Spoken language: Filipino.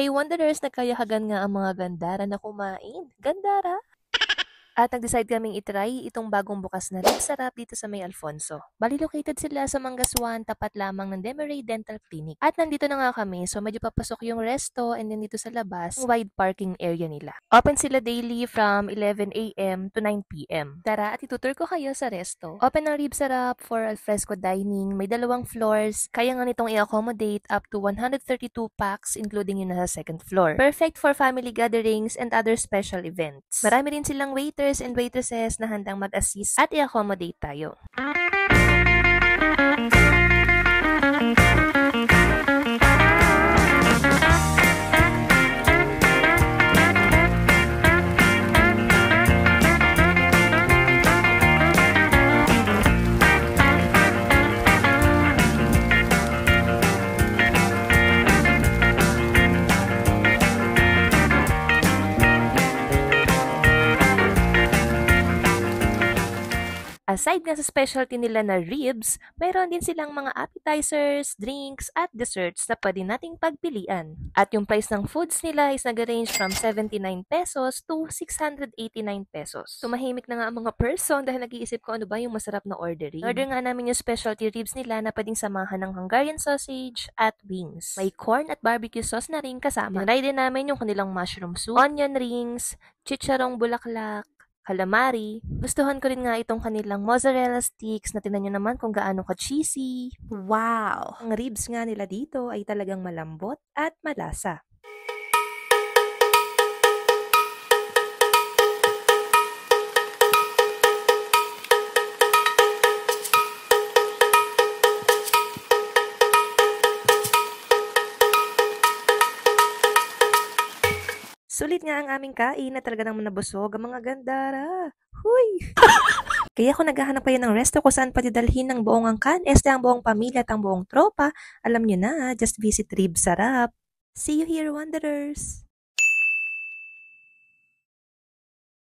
Hey Wanderers, nagkayahagan nga ang mga gandara na kumain. Gandara? At nag-decide kaming itry itong bagong bukas na Rib Sarap dito sa May Alfonso. Bali located sila sa Mangaswan, tapat lamang ng Demeray Dental Clinic. At nandito na nga kami, so medyo papasok yung resto and then dito sa labas, wide parking area nila. Open sila daily from 11 a.m. to 9 p.m. Tara at itutur ko kayo sa resto. Open ang Rib Sarap for alfresco dining, may 2 floors, kaya nga nitong i-accommodate up to 132 packs including yung nasa second floor. Perfect for family gatherings and other special events. Marami rin silang waiters and waitresses na handang mag-assist at i-accommodate tayo. Aside nga sa specialty nila na ribs, mayroon din silang mga appetizers, drinks, at desserts na pwede nating pagpilian. At yung price ng foods nila is nag-range from 79 pesos to 689 pesos. Tumahimik na nga ang mga person dahil nag-iisip ko ano ba yung masarap na ordering. Order nga namin yung specialty ribs nila na pwedeng samahan ng Hungarian sausage at wings. May corn at barbecue sauce na rin kasama. Tinry din namin yung kanilang mushroom soup, onion rings, chicharong bulaklak, calamari. Gustuhan ko rin nga itong kanilang mozzarella sticks na tinan nyo naman kung gaano ka-cheesy. Wow! Ang ribs nga nila dito ay talagang malambot at malasa. Sulit nga ang aming kain na talaga naman nabusog ang mga gandara. Huy! Kaya kung naghahanap kayo ng resto kung saan pwede dalhin ng buong angkan, ang buong pamilya at ang buong tropa, alam nyo na, just visit Rib Sarap. See you here, Wanderers!